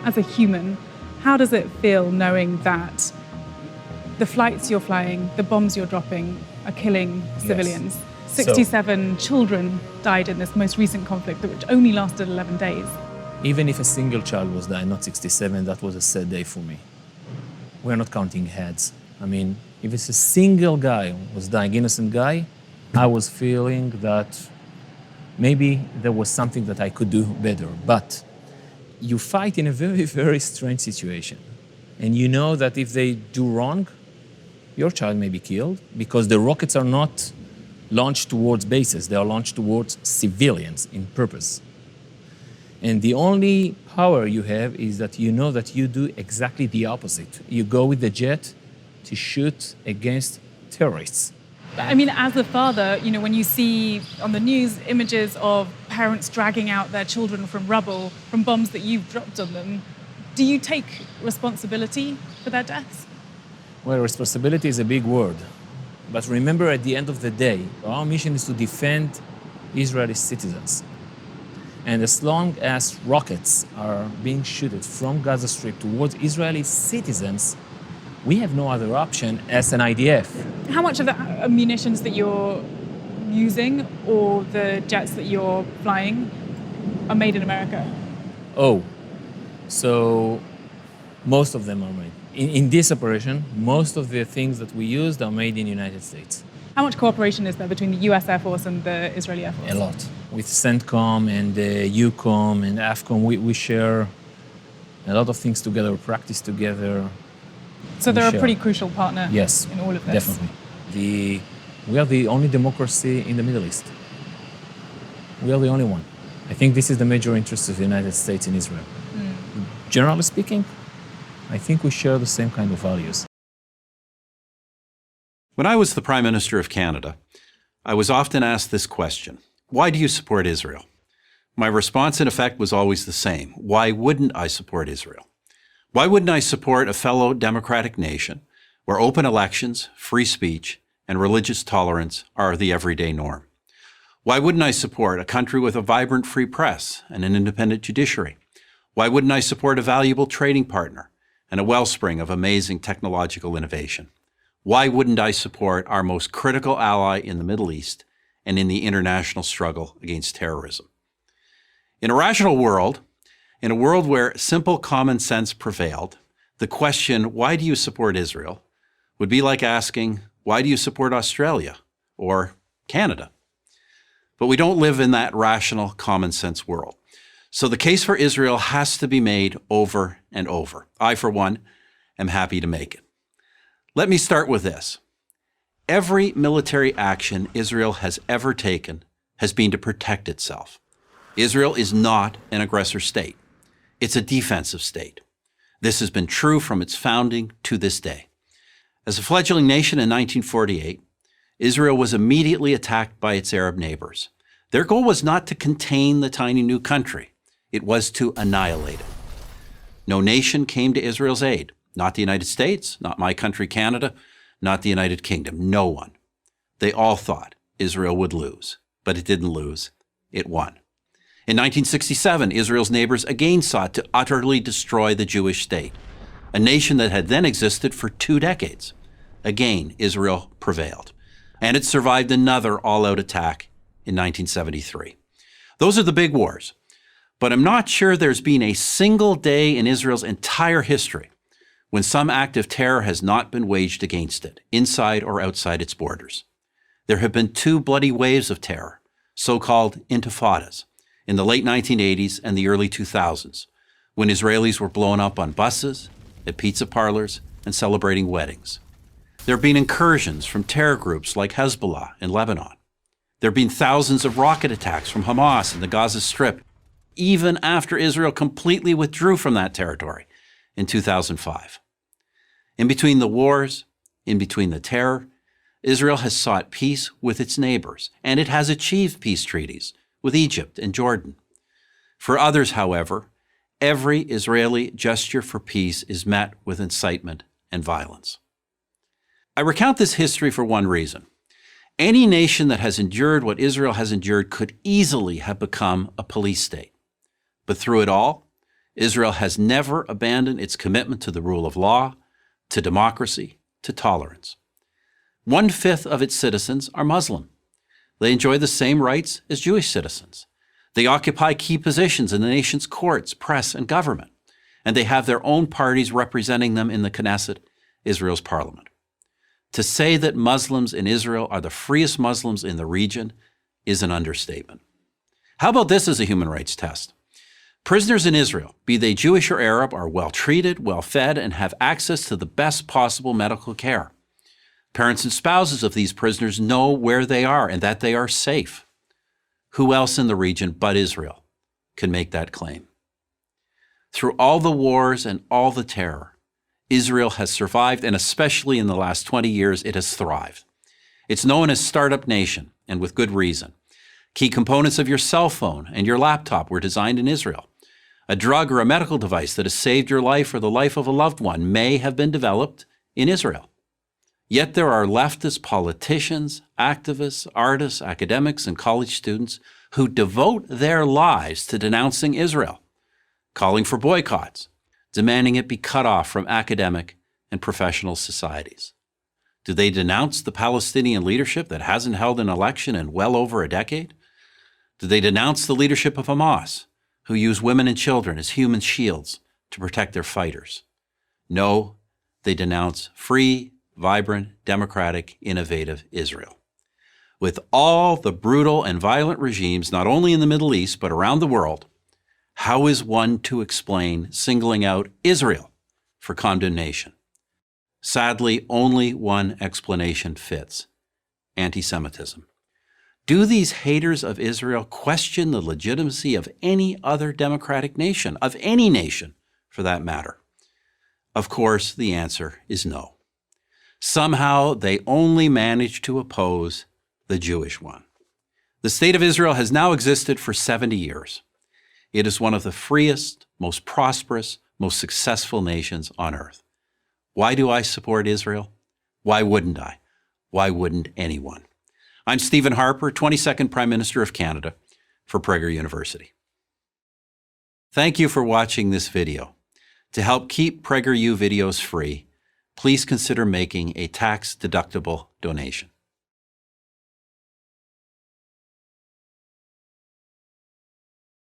as a human, how does it feel knowing that the flights you're flying, the bombs you're dropping are killing civilians? Yes. 67 children died in this most recent conflict, which only lasted 11 days. Even if a single child was dying, not 67, that was a sad day for me. We're not counting heads. I mean, if it's a single guy was dying, innocent guy, I was feeling that maybe there was something that I could do better. But you fight in a very, very strange situation. And you know that if they do wrong, your child may be killed because the rockets are not launched towards bases. They are launched towards civilians in purpose. And the only power you have is that you know that you do exactly the opposite. You go with the jet to shoot against terrorists. I mean, as a father, you know, when you see on the news images of parents dragging out their children from rubble, from bombs that you've dropped on them, do you take responsibility for their deaths? Well, responsibility is a big word. But remember, at the end of the day, our mission is to defend Israeli citizens. And as long as rockets are being shot from Gaza Strip towards Israeli citizens, we have no other option as an IDF. How much of the munitions that you're using or the jets that you're flying are made in America? So most of them are made. In this operation, most of the things that we used are made in the United States. How much cooperation is there between the US Air Force and the Israeli Air Force? A lot. With CENTCOM and EUCOM and AFCOM, we share a lot of things together, practice together. So they're a pretty crucial partner in all of this? Definitely. We are the only democracy in the Middle East. We are the only one. I think this is the major interest of the United States in Israel. Generally speaking, I think we share the same kind of values. When I was the Prime Minister of Canada, I was often asked this question: why do you support Israel? My response, in effect, was always the same. Why wouldn't I support Israel? Why wouldn't I support a fellow democratic nation where open elections, free speech, and religious tolerance are the everyday norm? Why wouldn't I support a country with a vibrant free press and an independent judiciary? Why wouldn't I support a valuable trading partner and a wellspring of amazing technological innovation? Why wouldn't I support our most critical ally in the Middle East and in the international struggle against terrorism? In a rational world, in a world where simple common sense prevailed, the question, why do you support Israel, would be like asking, why do you support Australia or Canada? But we don't live in that rational common sense world. So the case for Israel has to be made over and over. I, for one, am happy to make it. Let me start with this. Every military action Israel has ever taken has been to protect itself. Israel is not an aggressor state. It's a defensive state. This has been true from its founding to this day. As a fledgling nation in 1948, Israel was immediately attacked by its Arab neighbors. Their goal was not to contain the tiny new country. It was to annihilate it. No nation came to Israel's aid. Not the United States, not my country, Canada, not the United Kingdom, no one. They all thought Israel would lose, but it didn't lose. It won. In 1967, Israel's neighbors again sought to utterly destroy the Jewish state, a nation that had then existed for 2 decades. Again, Israel prevailed, and it survived another all-out attack in 1973. Those are the big wars, but I'm not sure there's been a single day in Israel's entire history when some act of terror has not been waged against it, inside or outside its borders. There have been 2 bloody waves of terror, so-called intifadas, in the late 1980s and the early 2000s, when Israelis were blown up on buses, at pizza parlors, and celebrating weddings. There have been incursions from terror groups like Hezbollah in Lebanon. There have been thousands of rocket attacks from Hamas in the Gaza Strip, even after Israel completely withdrew from that territory in 2005. In between the wars, in between the terror, Israel has sought peace with its neighbors, and it has achieved peace treaties with Egypt and Jordan. For others, however, every Israeli gesture for peace is met with incitement and violence. I recount this history for one reason. Any nation that has endured what Israel has endured could easily have become a police state. But through it all, Israel has never abandoned its commitment to the rule of law, to democracy, to tolerance. 1/5 of its citizens are Muslim. They enjoy the same rights as Jewish citizens. They occupy key positions in the nation's courts, press, and government, and they have their own parties representing them in the Knesset, Israel's parliament. To say that Muslims in Israel are the freest Muslims in the region is an understatement. How about this as a human rights test? Prisoners in Israel, be they Jewish or Arab, are well treated, well fed, and have access to the best possible medical care. Parents and spouses of these prisoners know where they are and that they are safe. Who else in the region but Israel can make that claim? Through all the wars and all the terror, Israel has survived, and especially in the last 20 years, it has thrived. It's known as Startup Nation, and with good reason. Key components of your cell phone and your laptop were designed in Israel. A drug or a medical device that has saved your life or the life of a loved one may have been developed in Israel. Yet there are leftist politicians, activists, artists, academics, and college students who devote their lives to denouncing Israel, calling for boycotts, demanding it be cut off from academic and professional societies. Do they denounce the Palestinian leadership that hasn't held an election in well over a decade? Do they denounce the leadership of Hamas, who use women and children as human shields to protect their fighters? No, they denounce free, vibrant, democratic, innovative Israel. With all the brutal and violent regimes, not only in the Middle East, but around the world, how is one to explain singling out Israel for condemnation? Sadly, only one explanation fits: anti-Semitism. Do these haters of Israel question the legitimacy of any other democratic nation, of any nation for that matter? Of course, the answer is no. Somehow, they only manage to oppose the Jewish one. The State of Israel has now existed for 70 years. It is one of the freest, most prosperous, most successful nations on earth. Why do I support Israel? Why wouldn't I? Why wouldn't anyone? I'm Stephen Harper, 22nd Prime Minister of Canada for Prager University. Thank you for watching this video. To help keep PragerU videos free, please consider making a tax-deductible donation.